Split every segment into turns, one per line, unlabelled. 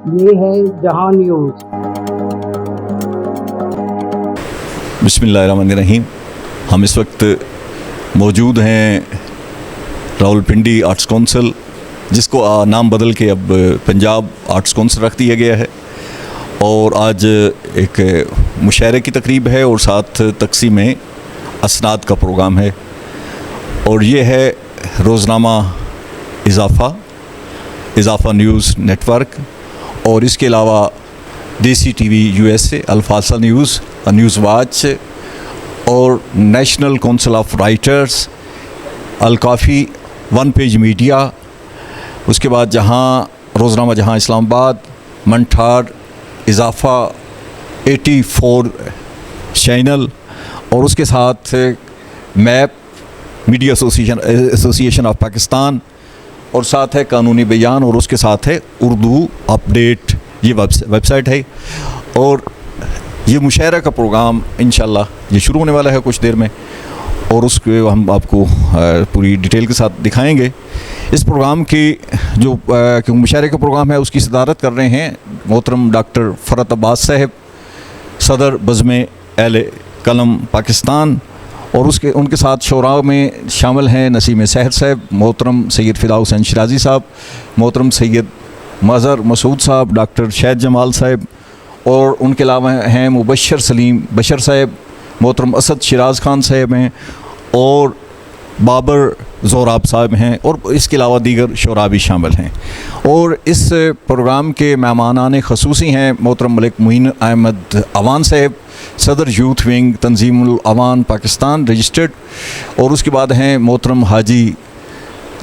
ये है जहां न्यूज़।
बिस्मिल्लाहिर्रहमानिर्रहीम। हम इस वक्त मौजूद हैं रावलपिंडी आर्ट्स काउंसिल, जिसको नाम बदल के अब पंजाब आर्ट्स काउंसिल रख दिया गया है। और आज एक मुशायरे की तकरीब है और साथ तकसीम असनाद का प्रोग्राम है। और ये है रोज़नामा इज़ाफ़ा न्यूज़ नेटवर्क, और इसके अलावा देसी टीवी USA, अल्फासा न्यूज़, न्यूज़ वाच और नेशनल काउंसिल ऑफ राइटर्स, अलकाफ़ी, वन पेज मीडिया। उसके बाद रोज़नामा जहां इस्लामाबाद, मंठार, इज़ाफ़ा, 84 चैनल, और उसके साथ map, media association of Pakistan, और साथ है कानूनी बयान, और उसके साथ है उर्दू अपडेट, ये वेबसाइट है। और ये मुशायरा का प्रोग्राम इंशाल्लाह ये शुरू होने वाला है कुछ देर में, और उसके हम आपको पूरी डिटेल के साथ दिखाएंगे। इस प्रोग्राम की जो मुशायरे का प्रोग्राम है उसकी सदारत कर रहे हैं मोहतरम डॉक्टर फ़रत अब्बास साहब, सदर बज़्म अहले कलम पाकिस्तान। और उनके साथ शोरा में शामिल हैं नसीम सहर साहब, मोहतरम सैयद फ़िदा हुसैन शिराज़ी साहब, मोहतरम सैयद मज़हर मसूद साहब, डॉक्टर शहद जमाल साहब, और उनके अलावा हैं मुबशर सलीम बशर साहब, मोहतरम असद शिराज़ खान साहब हैं, और बाबर ज़ोराब साहब हैं, और इसके अलावा दीगर शोरा भी शामिल हैं। और इस प्रोग्राम के मेहमानान ख़ुसूसी हैं मोहतरम मलिक मुइन अहमद अवान साहब, सदर यूथ विंग तंजीमुल अवान पाकिस्तान रजिस्टर्ड। और उसके बाद हैं मोहतरम हाजी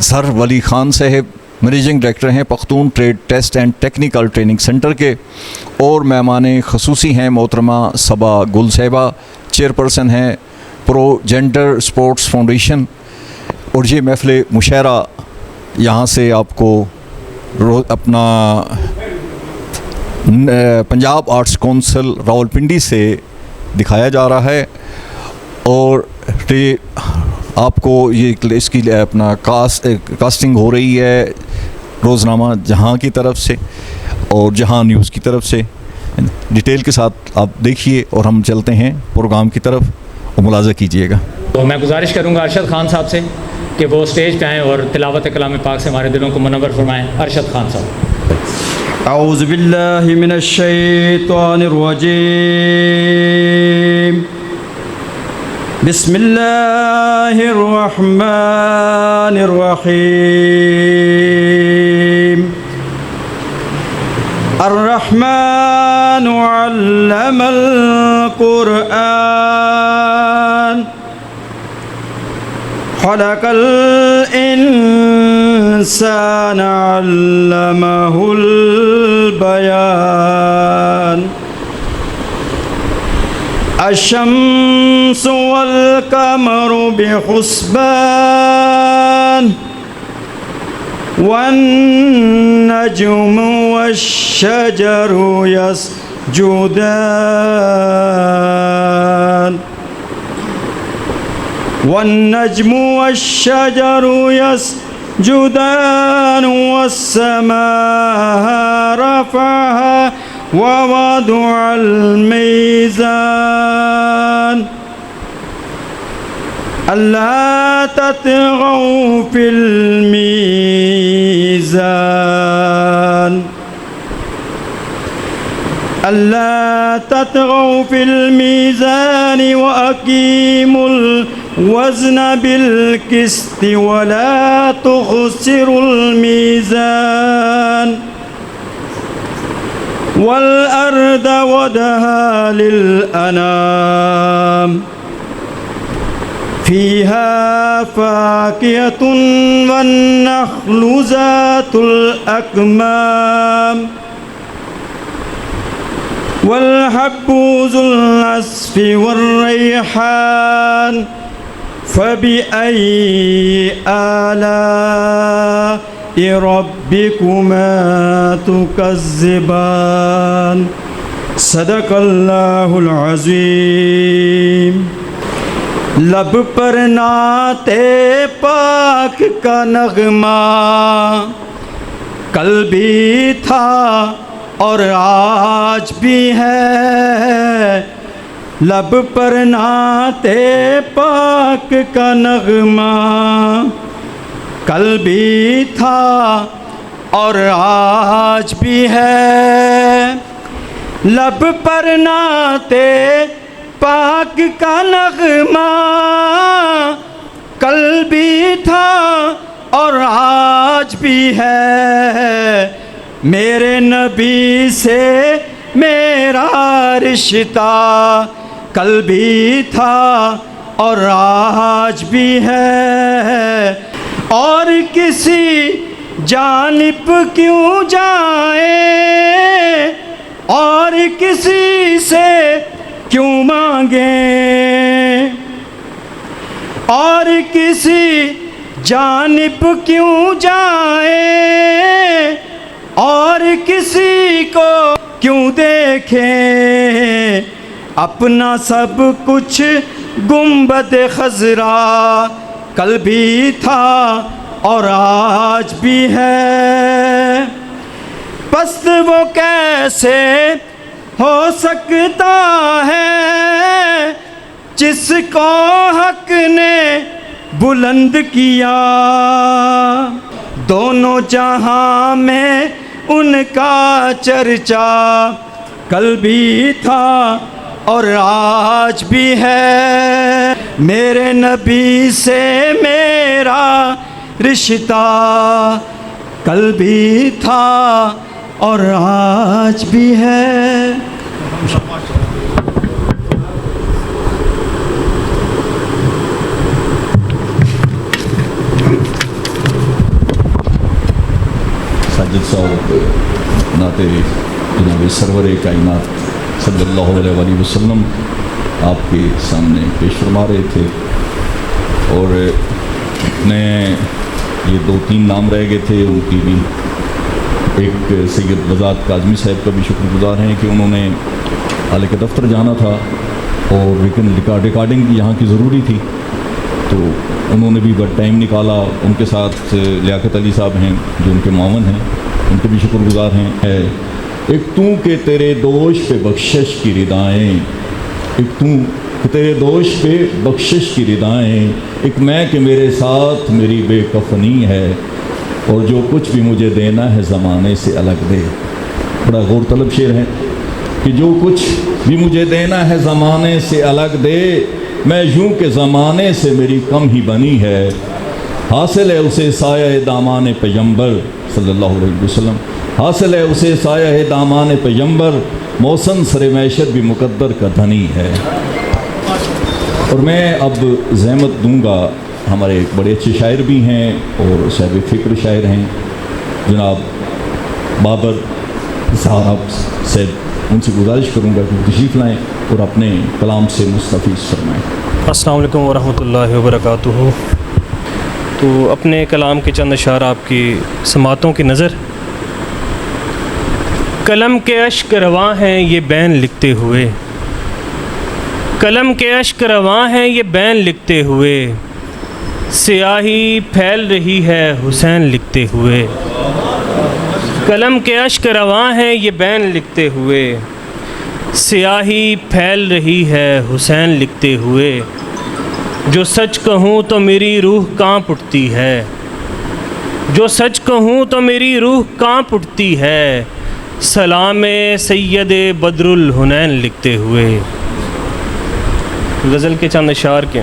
ज़र वली ख़ान साहब, मैनेजिंग डायरेक्टर हैं Pakhtun trade test and technical training centre के। और मेहमान ख़ुसूसी हैं मोहतरमा सबा गुल साहिबा, चेयरपर्सन हैं प्रो जेंडर स्पोर्ट्स फाउंडेशन। और ये महफ़िल मुशायरा यहाँ से आपको अपना पंजाब आर्ट्स काउंसिल रावलपिंडी से दिखाया जा रहा है। और ये आपको इसकी अपना कास्टिंग हो रही है रोज़नामा जहां की तरफ से और जहां न्यूज़ की तरफ से। डिटेल के साथ आप देखिए, और हम चलते हैं प्रोग्राम की तरफ, और मुलाज़ा कीजिएगा।
तो मैं गुजारिश करूँगा अरशद ख़ान साहब से कि वो स्टेज पे आएँ और तिलावत कलाम पाक से हमारे दिलों को मुनव्वर फरमाएँ। अरशद ख़ान साहब।
औज़ु बिल्लाहि मिनश शैतानिर रजीम, बिस्मिल्लाहिर रहमानिर रहीम। अर्रहमानु अल्लमल कुरआन, खलक़ल इंसान अल्लमहुल बयान। अश-शम्सु वल क़मरु बिहुस्बान, वन नज्मु वश-शजरु यस्जुदान, वन नज्मु वश-शजरु यस्जुदान, वस्समाअ रफ़अहा व वदअल मीज़ान, अल्ला ततगौ फिल मीज़ान, अल्ला ततगौ फिल मीज़ान व अकीमुल वज़न बिल क़िस्ति व ला तुख़सिरुल मीज़ान, वल अर्द वदहा लिल अनाम, फ़ीहा फ़ाकिहतुन वन नख़्लु ज़ातुल अकमाम, वल हब्बु ज़ुल अस्फ़ि वर रैहान, फ़बिअय्यि आलाइ रब्बिकुमा तुकज़्ज़िबान। सदक़ल्लाहुल अज़ीम। लब पर नाते पाक का नगमा कल भी था और आज भी है। लब पर नाते पाक का नगमा कल भी था और आज भी है। लब पर नाते पाक का नगमा कल भी था और आज भी है। मेरे नबी से मेरा रिश्ता कल भी था और आज भी है। और किसी जानिब क्यों जाए और किसी से क्यों मांगे, और किसी जानिब क्यों जाए और किसी को क्यों देखें। अपना सब कुछ गुंबद खजरा कल भी था और आज भी है। पस्त वो कैसे हो सकता है जिसको हक ने बुलंद किया। दोनों जहां में उनका चर्चा कल भी था और आज भी है। मेरे नबी से मेरा रिश्ता कल भी था और आज भी है।
साजिद साहब नाते जनाब सरवर कायनात सल्लल्लाहु अलैहि वसल्लम आपके सामने पेश फरमा रहे थे और मैं ये 2-3 नाम रह गए थे उनकी भी। एक सैयद रज़ात काज़मी साहब का भी शुक्रगुज़ार हैं कि उन्होंने हाल के दफ्तर जाना था और लेकिन रिकॉर्डिंग यहाँ की ज़रूरी थी तो उन्होंने भी बड़ा टाइम निकाला। उनके साथ लियाकत अली साहब हैं जो उनके मावन हैं, उनके भी शुक्रगुज़ार हैं। एक तू के तेरे दोष पे बख्शिश की रिदाएँ, एक तू कि तेरे दोष पे बख्शिश की रिदाएँ, एक मैं कि मेरे साथ मेरी बेकफनी है और जो कुछ भी मुझे देना है ज़माने से अलग दे। बड़ा गौर तलब शेर है कि जो कुछ भी मुझे देना है ज़माने से अलग दे, मैं यूँ के ज़माने से मेरी कम ही बनी है। हासिल है उसे साया दामान पैगंबर सल्लल्लाहु अलैहि वसल्लम, हासिल है उसे साया दामान पैगंबर, मौसम सरे मैशत भी मुकद्दर का धनी है। और मैं अब ज़हमत दूंगा, हमारे एक बड़े अच्छे शायर भी हैं और साहिब फ़िक्र शायर हैं जनाब बाबर साहब साहब, उनसे गुजारिश करूंगा कि तशरीफ़ लाएँ और अपने कलाम से मुस्तफ़ीज़ फरमाएँ।
अस्सलाम वालेकुम वरहमतुल्लाहि वबरकातुहू। तो अपने कलाम के चंद अशार आपकी समातों की नज़र। कलम के अश्क रवां हैं ये बैन लिखते हुए, कलम के अश्क रवां हैं ये बैन लिखते हुए, स्याही फैल रही है हुसैन लिखते हुए। कलम के अश्क रवां हैं ये बैन लिखते हुए, स्याही फैल रही है हुसैन लिखते हुए। जो सच कहूँ तो मेरी रूह कांप उठती है, जो सच कहूँ तो मेरी रूह कांप उठती है, सलाम सैयद बदरुल हुनैन लिखते हुए। गज़ल के चंद अशार के।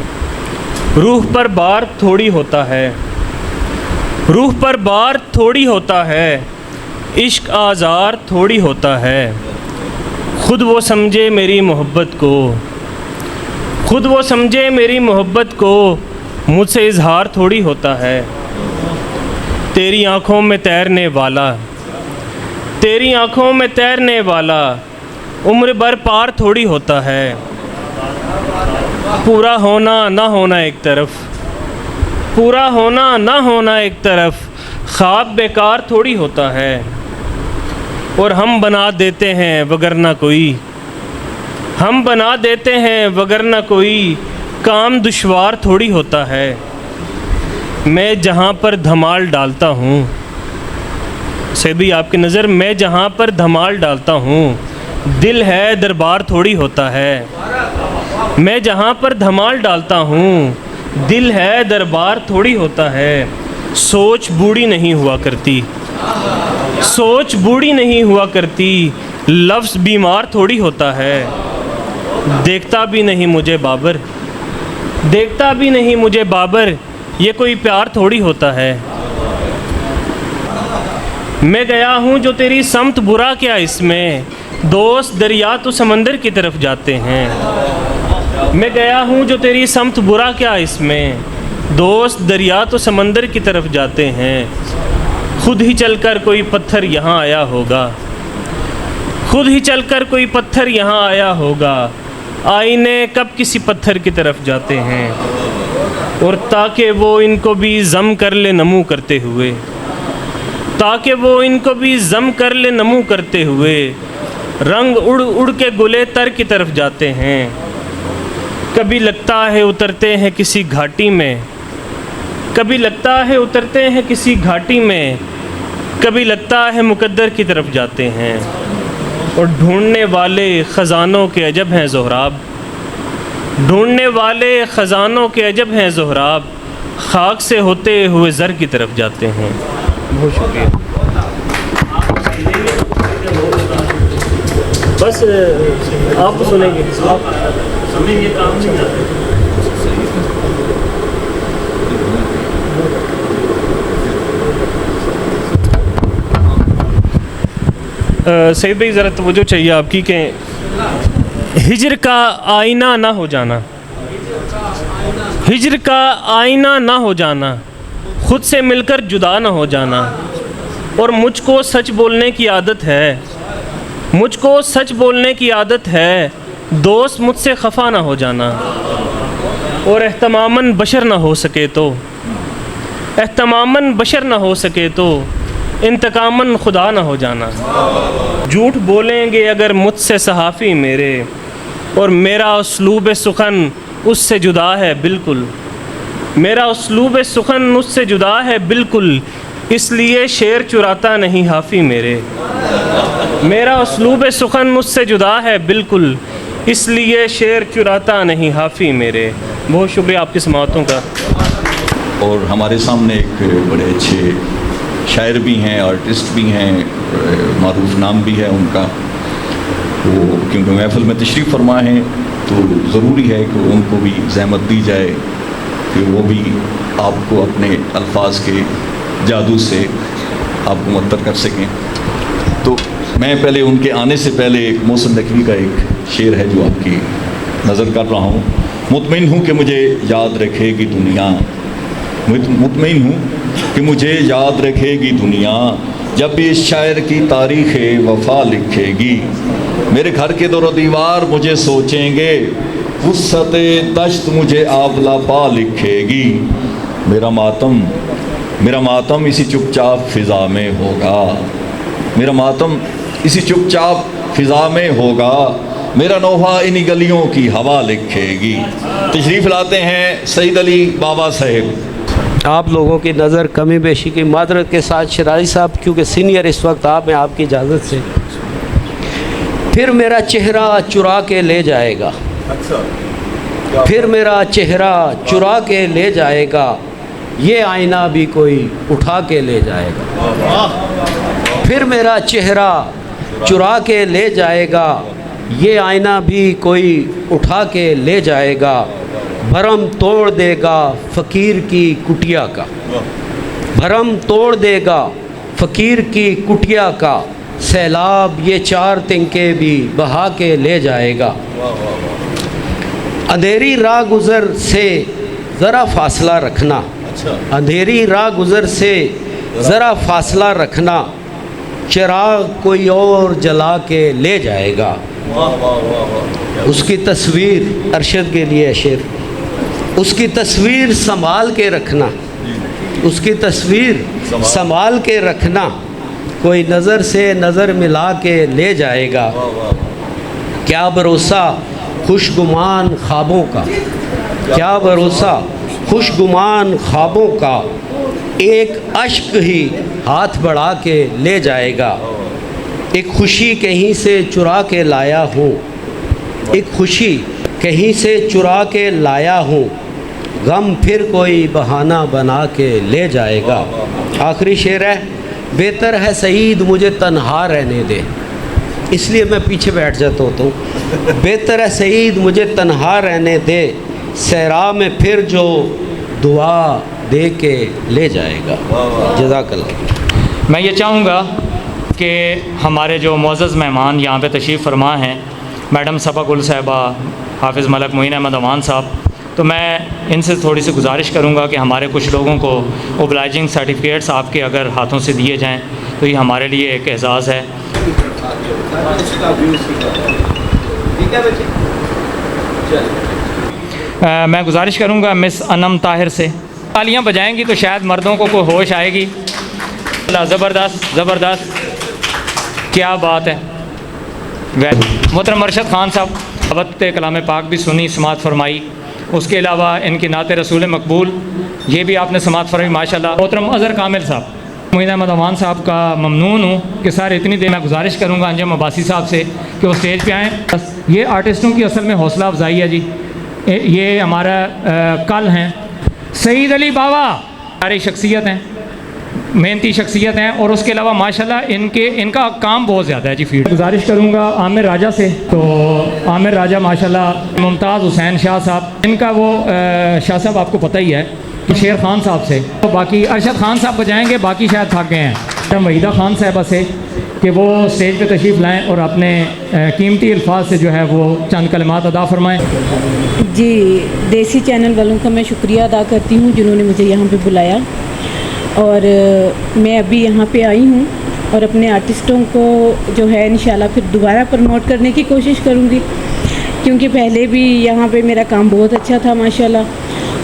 रूह पर बार थोड़ी होता है, रूह पर बार थोड़ी होता है, इश्क आज़ार थोड़ी होता है। खुद वो समझे मेरी मोहब्बत को, खुद वो समझे मेरी मोहब्बत को, मुझसे इजहार थोड़ी होता है। तेरी आँखों में तैरने वाला, तेरी आँखों में तैरने वाला, उम्र भर पार थोड़ी होता है। पूरा होना ना होना एक तरफ, पूरा होना ना होना एक तरफ, ख्वाब बेकार थोड़ी होता है। और हम बना देते हैं वगरना कोई, हम बना देते हैं वगरना कोई, काम दुश्वार थोड़ी होता है। मैं जहाँ पर धमाल डालता हूँ, सैयदी आपकी नज़र मैं जहाँ पर धमाल डालता हूँ दिल है दरबार थोड़ी होता है। मैं जहाँ पर धमाल डालता हूँ दिल है दरबार थोड़ी होता है। सोच बूढ़ी नहीं हुआ करती, सोच बूढ़ी नहीं हुआ करती, लफ्ज़ बीमार थोड़ी होता है। देखता भी नहीं मुझे बाबर, देखता भी नहीं मुझे बाबर, ये कोई प्यार थोड़ी होता है। मैं गया हूँ जो तेरी समत बुरा क्या इसमें, दोस्त दरिया तो समंदर की तरफ जाते हैं। मैं गया हूँ जो तेरी समत बुरा क्या इसमें, दोस्त दरिया तो समंदर की तरफ जाते हैं। खुद ही चलकर कोई पत्थर यहाँ आया होगा, खुद ही चलकर कोई पत्थर यहाँ आया होगा। आईने कब किसी पत्थर की तरफ जाते हैं, और ताकि वो इनको भी जम कर ले नमू करते हुए, ताकि वो इनको भी जम कर ले नमू करते हुए, रंग उड़ उड़ के गुले तर की तरफ जाते हैं। कभी लगता है उतरते हैं किसी घाटी में, कभी लगता है उतरते हैं किसी घाटी में, कभी लगता है मुकद्दर की तरफ जाते हैं। और ढूंढने वाले ख़जानों के अजब हैं ज़ोहराब, ढूंढने वाले ख़जानों के अजब हैं ज़ोहराब, खाक से होते हुए ज़र की तरफ जाते हैं। बहुत शुक्रिया। बस आप सुनेंगे, आप सुनेंगे, काम नहीं आता। सईद भाई ज़रा तवज्जो चाहिए आपकी कि हिज्र का आईना ना हो जाना, हिज्र का आईना ना हो जाना, ख़ुद से मिलकर जुदा ना हो जाना। और मुझको सच बोलने की आदत है, मुझको सच बोलने की आदत है, दोस्त मुझसे खफा ना हो जाना। और एहतमामन बशर ना हो सके तो, एहतमामन बशर ना हो सके तो, इंतकामन खुदा ना हो जाना। झूठ बोलेंगे अगर मुझसे सहाफ़ी मेरे, और मेरा उसलूब सुखन उससे जुदा है बिल्कुल, मेरा उसलूब सुखन उससे जुदा है बिल्कुल, इसलिए शेर चुराता नहीं हाफ़ी मेरे। मेरा उसलूब सुखन उससे जुदा है बिल्कुल, इसलिए शेर चुराता नहीं हाफ़ी मेरे। बहुत शुक्रिया आपकी समाअतों का।
और हमारे सामने एक बड़े अच्छे शायर भी हैं, आर्टिस्ट भी हैं, मारूफ नाम भी है उनका। वो क्योंकि महफिल में तशरीफ़ फरमा हैं तो ज़रूरी है कि उनको भी ज़हमत दी जाए कि वो भी आपको अपने अल्फाज के जादू से आपको मुअत्तर कर सकें। तो मैं पहले उनके आने से पहले एक मोहसिन नकवी का एक शेर है जो आपकी नज़र कर रहा हूँ। मुतमईन हूँ कि मुझे याद रखेगी दुनिया, मुतमईन हूँ कि मुझे याद रखेगी दुनिया, जब भी इस शायर की तारीख़ वफ़ा लिखेगी। मेरे घर के दरो दीवार मुझे सोचेंगे, वुस्अते दश्त मुझे आबला पा लिखेगी। मेरा मातम इसी चुपचाप फ़िज़ा में होगा, मेरा मातम इसी चुपचाप फ़िज़ा में होगा, मेरा नोहा इन्हीं गलियों की हवा लिखेगी। तशरीफ़ लाते हैं सईद अली बाबा साहब।
आप लोगों की नज़र कमी बेशी की मादरत के साथ शराजी साहब, क्योंकि सीनियर इस वक्त आप हैं, आपकी इजाज़त से। फिर मेरा चेहरा चुरा के ले जाएगा, फिर मेरा चेहरा चुरा के ले जाएगा, ये आईना भी कोई उठा के ले जाएगा। फिर मेरा चेहरा चुरा के ले जाएगा, ये आईना भी कोई उठा के ले जाएगा। भरम तोड़ देगा फ़कीर की कुटिया का, भरम तोड़ देगा फ़कीर की कुटिया का, सैलाब ये चार तिनके भी बहा के ले जाएगा। अंधेरी राह गुज़र से ज़रा फासला रखना, अंधेरी राह गुज़र से ज़रा फासला रखना, चिराग कोई और जला के ले जाएगा। उसकी तस्वीर अरशद के लिए शेर, उसकी तस्वीर संभाल के रखना, उसकी तस्वीर संभाल के रखना, कोई नज़र से नज़र मिला के ले जाएगा। क्या भरोसा खुशगुमान ख्वाबों का, क्या भरोसा खुशगुमान ख्वाबों का, एक अश्क ही हाथ बढ़ा के ले जाएगा। एक खुशी कहीं से चुरा के लाया हूँ, एक खुशी कहीं से चुरा के लाया हूँ, गम फिर कोई बहाना बना के ले जाएगा। आखिरी शेर है, बेहतर है सईद मुझे तन्हा रहने दे, इसलिए मैं पीछे बैठ जाता होता हूँ। बेहतर है सईद मुझे तन्हा रहने दे, सहरा में फिर जो दुआ दे के ले जाएगा। जज़ाकल्लाह।
मैं ये चाहूँगा कि हमारे जो मुअज़्ज़ज़ मेहमान यहाँ पे तशरीफ़ फरमा हैं, मैडम सबा गुल साहिबा, हाफिज़ मलक मोइन अहमद अमान साहब, तो मैं इनसे थोड़ी सी गुजारिश करूँगा कि हमारे कुछ लोगों को ओबलाइजिंग सर्टिफिकेट्स आपके अगर हाथों से दिए जाएं तो ये हमारे लिए एक एज़ाज़ है। मैं गुजारिश करूँगा मिस अनम ताहिर से, तालियाँ बजाएंगी तो शायद मर्दों को कोई होश आएगी। ज़बरदस्त ज़बरदस्त, क्या बात है। मोहतरम अरशद ख़ान साहब, अवत कलाम पाक भी सुनी, समात फरमाई, उसके अलावा इनकी नात रसूल मकबूल ये भी आपने समात फरमाई माशाल्लाह। मोहतरम अज़हर कामिल साहब, मोइन अहमद अमान साहब का ममनून हूँ कि सर इतनी देर मैं गुजारिश करूँगा अंजम अब्बासी साहब से कि वो स्टेज पे आएँ। बस ये आर्टिस्टों की असल में हौसला अफजाई है जी। ये हमारा कल हैं सईद अली बाबा, सारी शख्सियत हैं, मेहनती शख्सियत हैं, और उसके अलावा माशाल्लाह इनका काम बहुत ज़्यादा है जी। फील्ड गुजारिश करूँगा आमिर राजा से, तो आमिर राजा माशाल्लाह, मुमताज़ हुसैन शाह साहब, इनका वो शाह साहब आपको पता ही है, शेर खान साहब से, तो बाकी अरशद खान साहब बजाएंगे, बाकी शायद थक गए हैं। मैडम वहीदा खान साहबा से कि वो स्टेज पे तशरीफ़ लाएँ और अपने कीमती अल्फाज से जो है वो चंद कलमात अदा फरमाएँ।
जी, देसी चैनल वालों का मैं शुक्रिया अदा करती हूँ जिन्होंने मुझे यहाँ पे बुलाया, और मैं अभी यहाँ पे आई हूँ और अपने आर्टिस्टों को जो है इंशाल्लाह फिर दोबारा प्रमोट करने की कोशिश करूँगी, क्योंकि पहले भी यहाँ पे मेरा काम बहुत अच्छा था माशाल्लाह।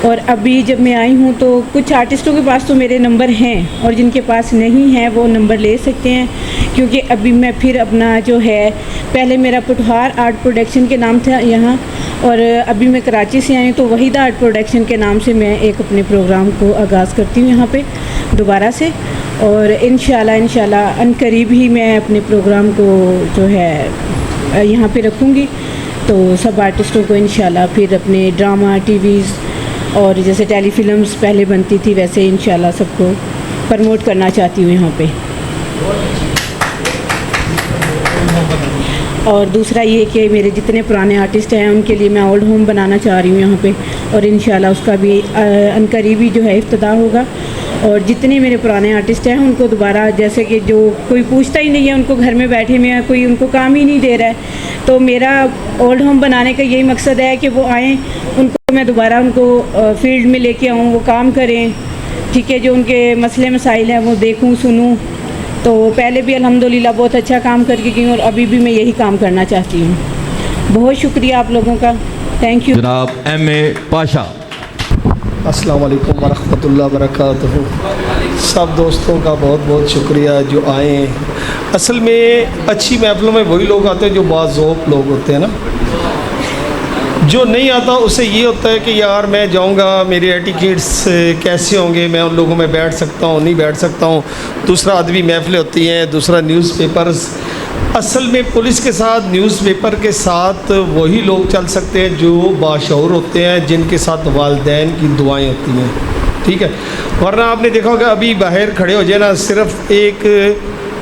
और अभी जब मैं आई हूँ तो कुछ आर्टिस्टों के पास तो मेरे नंबर हैं, और जिनके पास नहीं हैं वो नंबर ले सकते हैं, क्योंकि अभी मैं फिर अपना जो है, पहले मेरा पुटहार आर्ट प्रोडक्शन के नाम था यहाँ, और अभी मैं कराची से आई हूँ तो वहीदा आर्ट प्रोडक्शन के नाम से मैं एक अपने प्रोग्राम को आगाज़ करती हूँ यहाँ पे दोबारा से। और इंशाल्लाह अनकरीब ही मैं अपने प्रोग्राम को जो है यहाँ पे रखूँगी, तो सब आर्टिस्टों को इंशाल्लाह फिर अपने ड्रामा, टीवीज़ और जैसे टेलीफिल्म्स पहले बनती थी वैसे इंशाल्लाह सबको प्रमोट करना चाहती हूँ यहाँ पे। और दूसरा ये कि मेरे जितने पुराने आर्टिस्ट हैं उनके लिए मैं ओल्ड होम बनाना चाह रही हूँ यहाँ पे, और इंशाल्लाह उसका भी अनकरीबी जो है इफ्तिताह होगा। और जितने मेरे पुराने आर्टिस्ट हैं उनको दोबारा, जैसे कि जो कोई पूछता ही नहीं है, उनको घर में बैठे हुए हैं, कोई उनको काम ही नहीं दे रहा है, तो मेरा ओल्ड होम बनाने का यही मकसद है कि वो आएँ, उनको मैं दोबारा उनको फील्ड में लेके आऊँ, वो काम करें, ठीक है, जो उनके मसले मसाइल हैं वो देखूँ सुनूँ। तो पहले भी अल्हम्दुलिल्लाह बहुत अच्छा काम करके गई हूँ, और अभी भी मैं यही काम करना चाहती हूँ। बहुत शुक्रिया आप लोगों का, थैंक यू।
जनाब M.A. पाशा।
अस्सलाम वालेकुम वरहमतुल्लाहि वबरकातुहू। सब दोस्तों का बहुत बहुत शुक्रिया जो आए हैं। असल में अच्छी महफिलों में वही लोग आते हैं जो बाज़ौक़ लोग होते हैं ना, जो नहीं आता उसे ये होता है कि यार मैं जाऊंगा, मेरे एटिकेट्स कैसे होंगे, मैं उन लोगों में बैठ सकता हूँ नहीं बैठ सकता हूँ। दूसरा अदबी महफिलें होती हैं, दूसरा न्यूज़पेपर्स। असल में पुलिस के साथ, न्यूज़पेपर के साथ वही लोग चल सकते हैं जो बाशऊर होते हैं, जिनके साथ वालिदैन की दुआएं होती हैं, ठीक है। वरना आपने देखा होगा अभी बाहर खड़े हो जाए ना, सिर्फ एक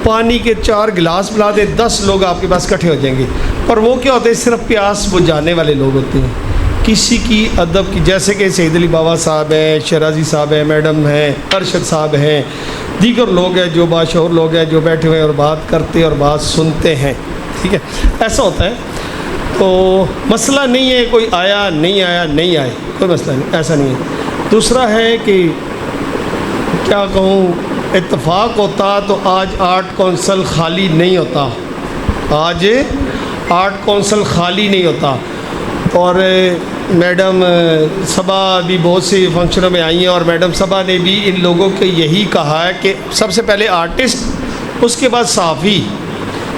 पानी के 4 गिलास पिला दे, 10 लोग आपके पास इकट्ठे हो जाएंगे, पर वो क्या होते हैं, सिर्फ प्यास बुझाने वाले लोग होते हैं। किसी की अदब की, जैसे कि सईद अली बाबा साहब हैं, शराजी साहब हैं, मैडम हैं, अरशद साहब हैं, दीगर लोग हैं जो बाशऊर लोग हैं, जो बैठे हुए हैं और बात करते और बात सुनते हैं, ठीक है। ऐसा होता है, तो मसला नहीं है कोई आया नहीं आया नहीं आए, कोई मसला नहीं, ऐसा नहीं है। दूसरा है कि क्या कहूँ, इत्तेफाक होता तो आज आर्ट कौंसल खाली नहीं होता, आज आर्ट कौंसल खाली नहीं होता। और मैडम सबा भी बहुत सी फंक्शनों में आई हैं, और मैडम सबा ने भी इन लोगों के यही कहा है कि सबसे पहले आर्टिस्ट, उसके बाद साफ़ी।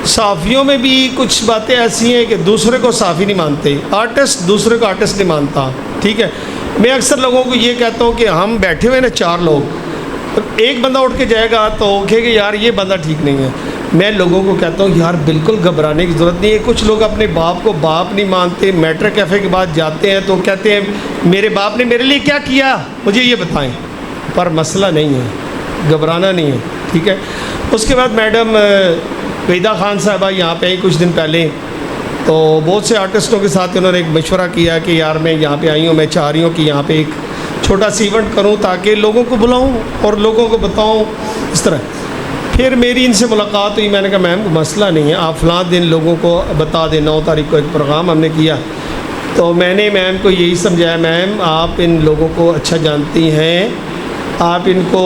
साफ़ियों में भी कुछ बातें ऐसी हैं कि दूसरे को साफ़ी नहीं मानते, आर्टिस्ट दूसरे को आर्टिस्ट नहीं मानता, ठीक है। मैं अक्सर लोगों को ये कहता हूँ कि हम बैठे हुए ना 4 लोग, एक बंदा उठ के जाएगा तो कहेगा यार ये बंदा ठीक नहीं है। मैं लोगों को कहता हूँ यार बिल्कुल घबराने की ज़रूरत नहीं है। कुछ लोग अपने बाप को बाप नहीं मानते, मैट्रिक कैफ़े के बाद जाते हैं तो कहते हैं मेरे बाप ने मेरे लिए क्या किया मुझे ये बताएं, पर मसला नहीं है, घबराना नहीं है, ठीक है। उसके बाद मैडम वहीदा खान साहबा यहाँ पे आई कुछ दिन पहले, तो बहुत से आर्टिस्टों के साथ उन्होंने एक मशवरा किया कि यार मैं यहाँ पे आई हूँ, मैं चाह रही हूँ कि यहाँ पे एक छोटा सा इवेंट करूँ ताकि लोगों को बुलाऊँ और लोगों को बताऊँ इस तरह। फिर मेरी इनसे मुलाकात हुई, मैंने कहा मैम मसला नहीं है, आप फ़लाँ दिन लोगों को बता दें, 9 तारीख को एक प्रोग्राम हमने किया। तो मैंने मैम को यही समझाया, मैम आप इन लोगों को अच्छा जानती हैं, आप इनको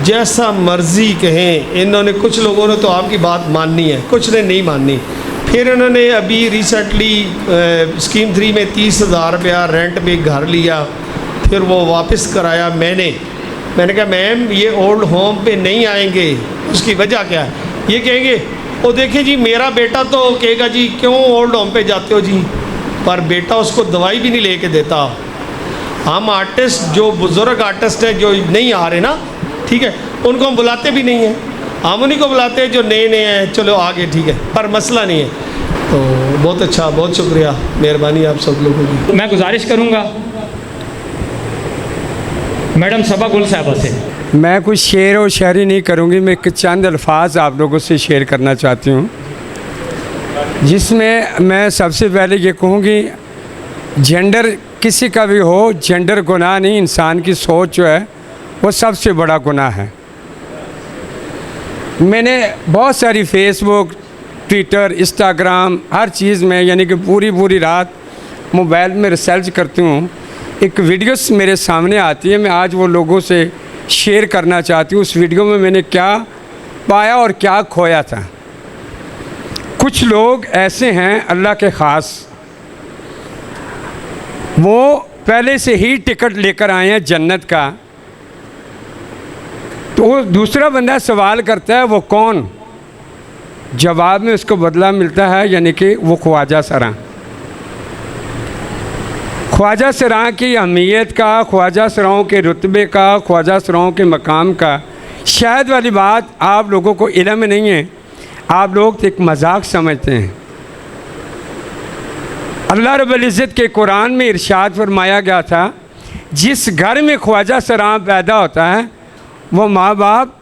जैसा मर्ज़ी कहें। इन्होंने कुछ लोगों ने तो आपकी बात माननी है, कुछ ने नहीं माननी। फिर इन्होंने अभी रिसेंटली स्कीम 3 में 30,000 रुपया रेंट पे घर लिया, फिर वो वापस कराया। मैंने कहा मैम ये ओल्ड होम पे नहीं आएंगे, उसकी वजह क्या है? ये कहेंगे वो देखिए जी मेरा बेटा तो कहेगा जी क्यों ओल्ड होम पे जाते हो जी, पर बेटा उसको दवाई भी नहीं लेके देता। हम आर्टिस्ट जो बुज़ुर्ग आर्टिस्ट हैं जो नहीं आ रहे ना, ठीक है, उनको हम बुलाते भी नहीं हैं, हम उन्हीं को बुलाते हैं जो नए नए हैं, चलो आगे ठीक है, पर मसला नहीं है। तो बहुत अच्छा, बहुत शुक्रिया, मेहरबानी आप सब लोगों की।
मैं गुजारिश करूँगा मैडम सबा गुल साहबा से।
मैं कुछ शेर और शायरी नहीं करूँगी, मैं एक चंद अल्फाज आप लोगों से शेयर करना चाहती हूँ, जिसमें मैं सबसे पहले ये कहूँगी जेंडर किसी का भी हो, जेंडर गुनाह नहीं, इंसान की सोच जो है वो सबसे बड़ा गुनाह है। मैंने बहुत सारी फेसबुक, ट्विटर, इंस्टाग्राम, हर चीज़ में यानी कि पूरी रात मोबाइल में रिसर्च करती हूँ, एक वीडियोस मेरे सामने आती है, मैं आज वो लोगों से शेयर करना चाहती हूँ। उस वीडियो में मैंने क्या पाया और क्या खोया था। कुछ लोग ऐसे हैं अल्लाह के ख़ास, वो पहले से ही टिकट लेकर आए हैं जन्नत का, तो दूसरा बंदा सवाल करता है वो कौन, जवाब में उसको बदला मिलता है, यानी कि वो ख्वाजा सरा। ख्वाजा सरा की अहमियत का, ख्वाजा सराओं के रुतबे का, ख्वाजा सराओं के मकाम का शायद वाली बात आप लोगों को इल्म नहीं है, आप लोग तो एक मजाक समझते हैं। अल्लाह रब्बुल इज़्ज़त के कुरान में इरशाद फरमाया गया था, जिस घर में ख्वाजा सरा पैदा होता है वो माँ बाप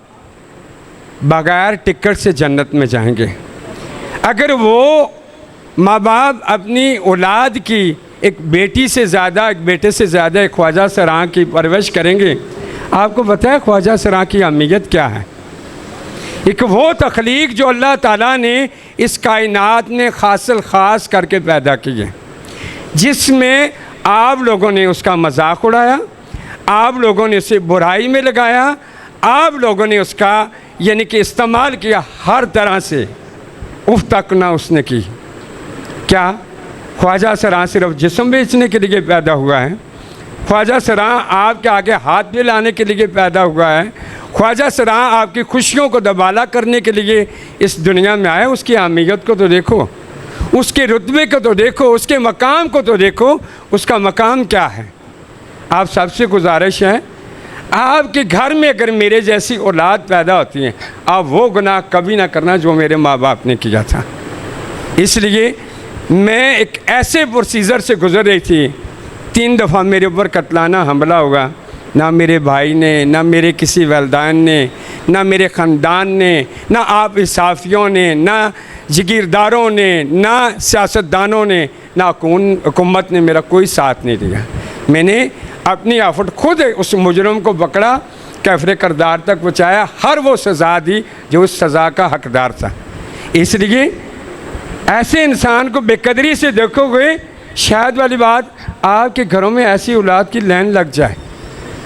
बग़ैर टिकट से जन्नत में जाएंगे। अगर वो माँ बाप अपनी औलाद की एक बेटी से ज़्यादा, एक बेटे से ज़्यादा एक ख्वाजा सरा की परवरिश करेंगे, आपको पता है ख्वाजा सरा की अहमियत क्या है? एक वो तख्लीक जो अल्लाह ताला ने इस कायनात में खासल ख़ास करके पैदा की है, जिसमें आप लोगों ने उसका मजाक उड़ाया, आप लोगों ने उसे बुराई में लगाया, आप लोगों ने उसका यानी कि इस्तेमाल किया हर तरह से, उफ तक ना उसने की। क्या ख्वाजा सरा सिर्फ जिस्म बेचने के लिए पैदा हुआ है? ख्वाजा सरा आपके आगे हाथ पे लाने के लिए पैदा हुआ है? ख्वाजा सरा आपकी खुशियों को दबाला करने के लिए इस दुनिया में आया? उसकी अहमियत को तो देखो, उसके रुतबे को तो देखो, उसके मकाम को तो देखो, उसका मकाम क्या है। आप सबसे गुजारिश है, आपके घर में अगर मेरे जैसी औलाद पैदा होती है, आप वो गुनाह कभी ना करना जो मेरे माँ बाप ने किया था। इसलिए मैं एक ऐसे प्रोसीजर से गुजर रही थी, 3 दफ़ा मेरे ऊपर कत्लाना हमला होगा, ना मेरे भाई ने, ना मेरे किसी वलदान ने, ना मेरे ख़ानदान ने, ना आप इंसाफियों ने, ना जागीरदारों ने, ना सियासतदानों ने, ना हुकूमत ने मेरा कोई साथ नहीं दिया। मैंने अपनी आफत खुद उस मुजरम को पकड़ा, कैफरे करदार तक पहुँचाया, हर वो सज़ा दी जो उस सज़ा का हकदार था। इसलिए ऐसे इंसान को बेकदरी से देखोगे, शायद वाली बात आपके घरों में ऐसी औलाद की लाइन लग जाए।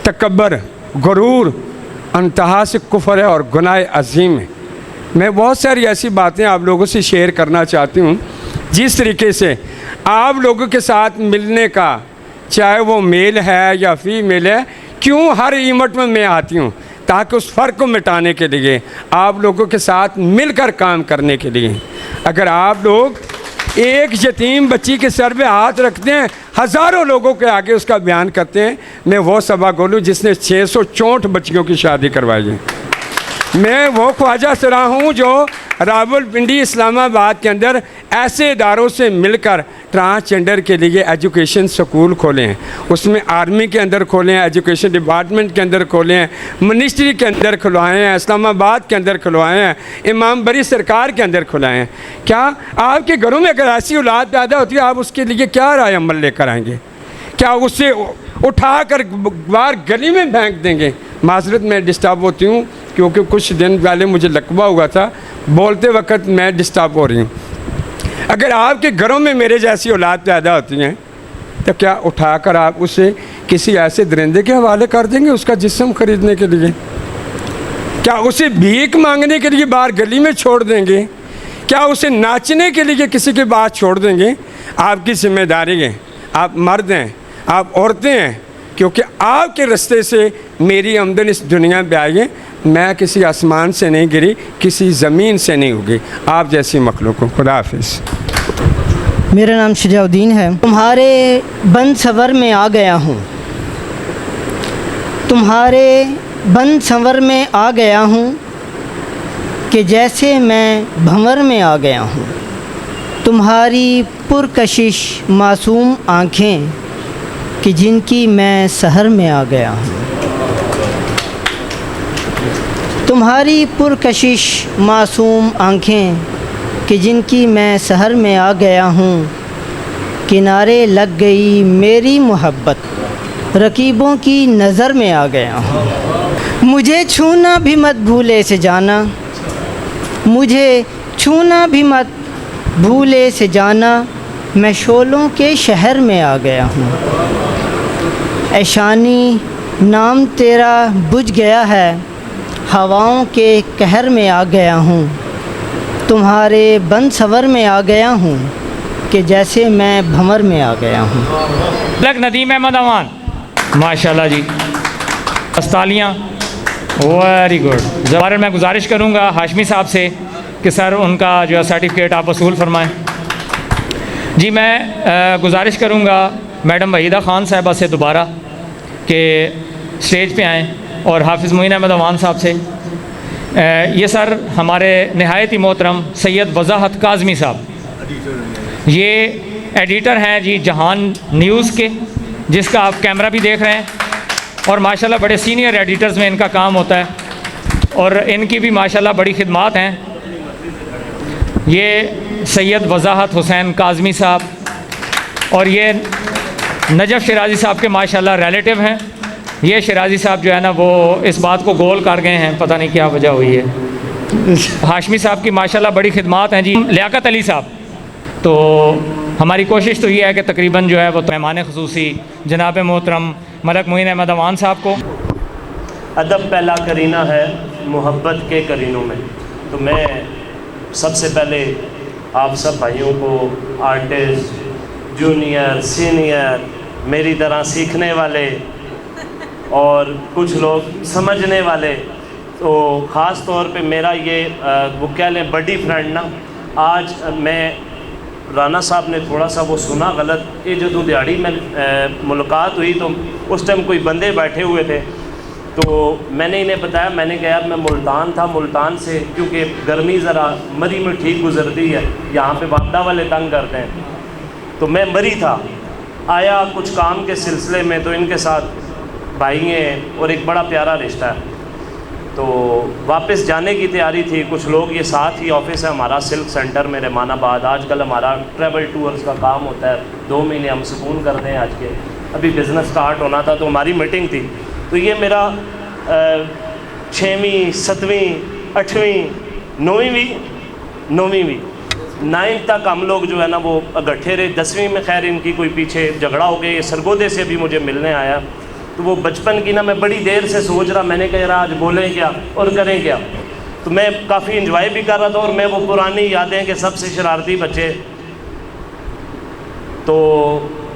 तकब्बर, गुरूर अंतहा से कुफर है और गुनाह अजीम है। मैं बहुत सारी ऐसी बातें आप लोगों से शेयर करना चाहती हूँ, जिस तरीके से आप लोगों के साथ मिलने का, चाहे वो मेल है या फीमेल है, क्यों हर इवेंट में मैं आती हूँ, ताकि उस फ़र्क को मिटाने के लिए, आप लोगों के साथ मिलकर काम करने के लिए। अगर आप लोग एक यतीम बच्ची के सर पे हाथ रखते हैं, हज़ारों लोगों के आगे उसका बयान करते हैं। मैं वो सभा गोलू जिसने 664 बच्चियों की शादी करवाई है। मैं वो ख्वाजा सरा हूँ जो रावलपिंडी इस्लामाबाद के अंदर ऐसे इदारों से मिलकर ट्रांसजेंडर के लिए एजुकेशन स्कूल खोले हैं। उसमें आर्मी के अंदर खोले हैं, एजुकेशन डिपार्टमेंट के अंदर खोले हैं, मिनिस्ट्री के अंदर खुलवाए हैं, इस्लामाबाद के अंदर खुलवाए हैं, इमाम बरी सरकार के अंदर खुलवाए हैं। क्या आपके घरों में अगर ऐसी औलाद पैदा होती है, आप उसके लिए क्या राय अमल लेकर आएंगे? क्या उससे उठा कर बाहर गली में फेंक देंगे? माजरत मैं डिस्टर्ब होती हूँ क्योंकि कुछ दिन पहले मुझे लकवा हुआ था, बोलते वक्त मैं डिस्टर्ब हो रही हूँ। अगर आपके घरों में मेरे जैसी औलाद पैदा होती हैं तो क्या उठाकर आप उसे किसी ऐसे दरिंदे के हवाले कर देंगे उसका जिस्म खरीदने के लिए? क्या उसे भीख मांगने के लिए बाहर गली में छोड़ देंगे? क्या उसे नाचने के लिए किसी के पास छोड़ देंगे? आपकी जिम्मेदारी है, आप मर्द हैं, आप औरतें हैं, क्योंकि आपके रास्ते से मेरी आमदन इस दुनिया में आई है। मैं किसी आसमान से नहीं गिरी, किसी ज़मीन से नहीं उगी, आप जैसी मखलूक को। खुदा हाफिज़।
मेरा नाम शजाउद्दीन है। तुम्हारे बंद सवर में आ गया हूँ, तुम्हारे बंद सवर में आ गया हूँ कि जैसे मैं भंवर में आ गया हूँ। तुम्हारी पुरकशिश मासूम आँखें कि जिनकी मैं सहर में आ गया हूँ। तुम्हारी पुरकशिश मासूम आँखें कि जिनकी मैं सहर में आ गया हूँ। किनारे लग गई मेरी मोहब्बत, रकीबों की नज़र में आ गया हूँ। मुझे छूना भी मत भूले से जाना, मुझे छूना भी मत भूले से जाना, मैं शोलों के शहर में आ गया हूँ। ऐशानी नाम तेरा बुझ गया है, हवाओं के कहर में आ गया हूँ। तुम्हारे बंद सवर में आ गया हूँ कि जैसे मैं भंवर में आ गया हूँ।
लग नदीम अहमद अमान, माशाल्लाह जी, अस्तालियाँ, वेरी गुड। ज़बारन मैं गुजारिश करूँगा हाशमी साहब से कि सर उनका जो है सर्टिफिकेट आप वसूल फरमाएँ। जी मैं गुजारिश करूँगा मैडम वहीदा ख़ान साहिबा से दोबारा कि स्टेज पे आएँ, और हाफिज़ मोइन अहमद अवान साहब से। ये सर हमारे नहायत ही मोहतरम सैयद वज़ाहत काज़मी साहब, ये एडिटर हैं जी जहान न्यूज़ के, जिसका आप कैमरा भी देख रहे हैं, और माशाल्लाह बड़े सीनियर एडिटर्स में इनका काम होता है, और इनकी भी माशाल्लाह बड़ी खिदमात हैं। ये सैयद वज़ाहत हुसैन काज़मी साहब, और ये नजफ़ शिराज़ी साहब के माशाल्लाह रिलेटिव हैं। ये शिराज़ी साहब जो है ना वो इस बात को गोल कर गए हैं, पता नहीं क्या वजह हुई है। हाशमी साहब की माशाल्लाह बड़ी खिदमात हैं जी। लियाकत अली साहब, तो हमारी कोशिश तो ये है कि तकरीबन जो है वो मेहमान ख़ुसूसी जनाब मोहतरम मलक मोइन अहमद अवान साहब को।
अदब पहला करीना है मोहब्बत के करीनों में। तो मैं सबसे पहले आप सब भाइयों को, आर्टिस्ट, जूनियर, सीनियर, मेरी तरह सीखने वाले और कुछ लोग समझने वाले, तो ख़ास तौर पे मेरा ये वो कह लें बड़ी फ्रेंड ना, आज मैं राना साहब ने थोड़ा सा वो सुना गलत, ये जो दिहाड़ी में मुलाकात हुई तो उस टाइम कोई बंदे बैठे हुए थे, तो मैंने इन्हें बताया, मैंने कहा यार मैं मुल्तान था, मुल्तान से क्योंकि गर्मी ज़रा मरी में ठीक गुजरती है, यहाँ पे बाबदा वाले तंग करते हैं, तो मैं मरी था, आया कुछ काम के सिलसिले में, तो इनके साथ भाई हैं और एक बड़ा प्यारा रिश्ता है। तो वापस जाने की तैयारी थी, कुछ लोग, ये साथ ही ऑफिस है हमारा सिल्क सेंटर में रहमानाबाद। आजकल हमारा ट्रैवल टूर्स का काम होता है, 2 महीने हम सुकून करते हैं। आज के अभी बिज़नेस स्टार्ट होना था तो हमारी मीटिंग थी, तो ये मेरा 6वीं 7वीं 8वीं 9वीं 9th तक हम लोग जो है ना वो इकट्ठे रहे। 10वीं में खैर इनकी कोई पीछे झगड़ा हो गया, ये सरगोदे से भी मुझे मिलने आया, तो वो बचपन की ना मैं बड़ी देर से सोच रहा, मैंने कह रहा आज बोलें क्या और करें क्या, तो मैं काफ़ी इंजॉय भी कर रहा था। और मैं वो पुरानी यादें कि सबसे शरारती बच्चे, तो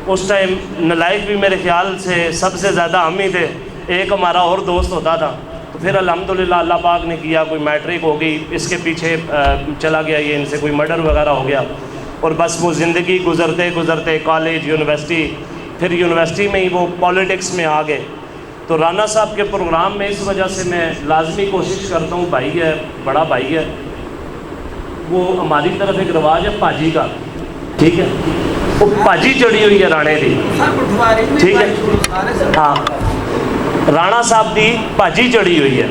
उस टाइम नलायक भी मेरे ख्याल से सबसे ज़्यादा हम ही थे, एक हमारा और दोस्त होता था। तो फिर अल्हम्दुलिल्लाह अल्लाह पाक ने किया, कोई मैट्रिक हो गई, इसके पीछे चला गया, ये इनसे कोई मर्डर वगैरह हो गया, और बस वो ज़िंदगी गुज़रते गुज़रते कॉलेज, यूनिवर्सिटी, फिर यूनिवर्सिटी में ही वो पॉलिटिक्स में आ गए। तो राना साहब के प्रोग्राम में इस वजह से मैं लाजमी कोशिश करता हूँ, भाई है, बड़ा भाई है, वो हमारी तरफ एक रिवाज है पाजी का, ठीक है, वो पाजी चढ़ी हुई है राणे दी, ठीक है, हाँ, राणा साहब की पाजी चढ़ी हुई है।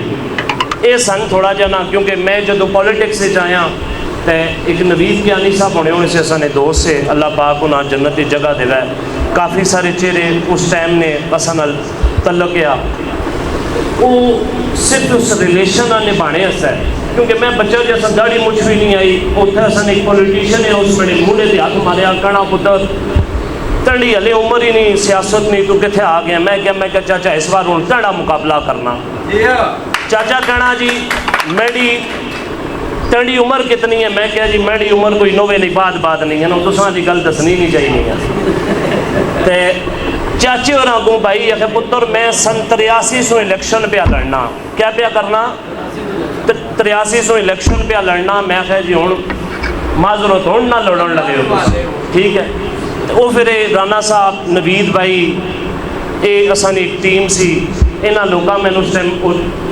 ये सन थोड़ा जा ना, क्योंकि मैं जो पॉलिटिक्स से आया तो एक नवीद ज्ञानी साहब होने होने से साने दोस्त से, अल्लाह पाक उन्हें जन्नत की जगह देवा, काफ़ी सारे चेहरे उस टाइम ने असन तल्लक आ, वो सिर्फ उस रिलेशन का निभाने है, क्योंकि मैं बच्चा जैसा दाढ़ी मुछ भी नहीं आई, उत्थे असन एक पॉलिटिशियन है उस बड़े मूढ़े से हाथ मारिया, कहना पुत्र तड़ी हले उम्र ही नहीं, सियासत नहीं, तू कितने आ गया। मैं क्या चाचा इस बार हूँ तड़ा मुकाबला करना। चाचा कहना जी मेरी तड़ी उम्र कितनी है, मैं क्या जी मेरी उम्र कोई 90 नहीं, बात नहीं है ना, तुसां दी गल दसनी नहीं चाहिए। तो चाचे और आगू भाई आखे पुत्र मैं सन 83 इलेक्शन पे लड़ना, क्या पे करना, 83 इलेक्शन पे लड़ना। मैं आखे जी हूँ माजरत हूँ ना लड़न लगे हो, ठीक है। तो वो फिर राना साहब, नवीद भाई, ये असन एक टीम सी, इन्होंने लोगों मैंने उस टाइम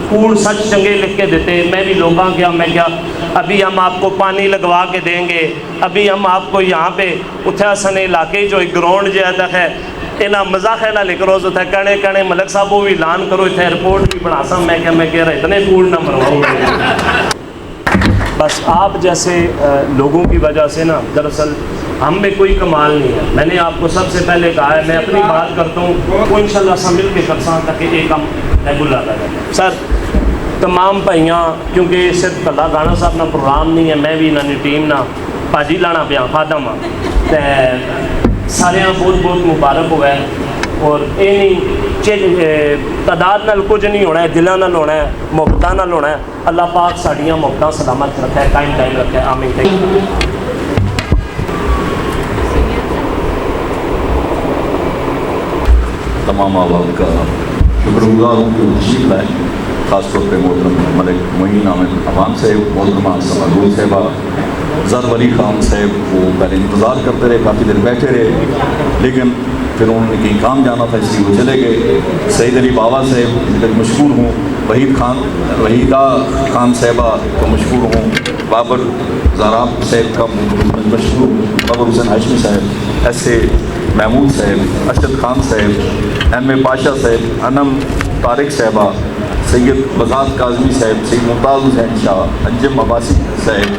कूड़ सच चंगे लिख के देते। मैं भी लोगों क्या, मैं क्या अभी हम आपको पानी लगवा के देंगे, अभी हम आपको यहाँ पे उठा सन इलाके जो एक ग्राउंड जैसा है, इन्हें मजाक है ना लिख रोज उठा कहने कहने मलक साहब वो भी ऐलान करो, इतना एयरपोर्ट भी बना सा। मैं कह रहा इतने कूड़ ना मरवाओ। बस आप जैसे लोगों की वजह से ना, दरअसल हम में कोई कमाल नहीं है। मैंने आपको सबसे पहले कहा है, मैं अपनी बात करता हूँ, वो इंशाल्लाह सब मिल के करसा ताकि एक हम रेगुलर आ जाए। सर तमाम भाइयाँ, क्योंकि सिर्फ कला गाना साहब ना प्रोग्राम नहीं है, मैं भी इन्होंने टीम ना भाजी लाना पिया खादम हाँ, तो सारे बहुत बहुत मुबारक हुआ है। और ये नहीं तादाद नाल कुछ नहीं होना है, दिलों नाल होना है, मुहब्बतां नाल होना है। अल्लाह पाक साड़ियाँ मुहब्बतां सलामत रखे, कायम टाइम रखे, आमीन।
तमाम आवाम का शुक्रगुजार हूँ कि तशरीफ लाए, ख़ासतौर पर मोहतरम मलिक मोइन अहमद अवान साहब, मोहतरमा समादूर साहबा, ज़र वली खान साहब, वो पहले इंतज़ार करते रहे, काफ़ी देर बैठे रहे, लेकिन फिर उन्होंने कहीं काम जाना था इसलिए वो चले गए। सईद अली बाबा साहब जिनका मशहूर हूँ, वहीदा खान साहबा को मशहूर हूँ, बाबर ज़राब साहब का मशहूर हूँ, बाबर हुसैन हाशमी साहब, ऐसे महमूद साहब, अरशद खान साहब, एम पाशा साहब, अनम तारिक साहबा, सैयद बज़ात काज़मी साहब, सैयद मुमताज़ हुसैन शाह, अंजम अब्बासी साहब,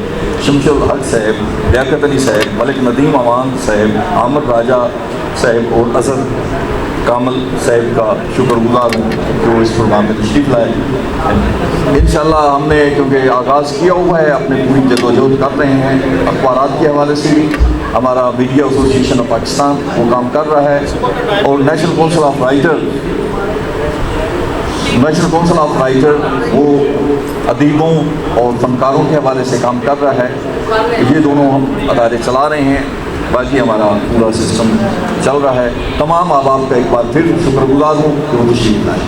शमशुल हक साहब, लियाकत अली साहब, मलिक नदीम अमान साहब, आमिर राजा साहब और अजहर कामल साहब का शुक्रगुजार हूँ कि वो इस प्रोग्राम में तशरीफ़ लाए। इंशाअल्लाह हमने क्योंकि आगाज़ किया हुआ है, अपने पूरी जदोजहद कर रहे हैं, अखबारात के हवाले से भी हमारा मीडिया एसोसिएशन ऑफ पाकिस्तान वो काम कर रहा है, और नेशनल काउंसिल ऑफ राइटर वो अदीबों और फनकारों के हवाले से काम कर रहा है। ये दोनों हम अदारे चला रहे हैं, बाकी हमारा पूरा सिस्टम चल रहा है। तमाम आवाम का एक बार फिर शुक्रगुजार हूँ कि वो तशरीफ़ लाए।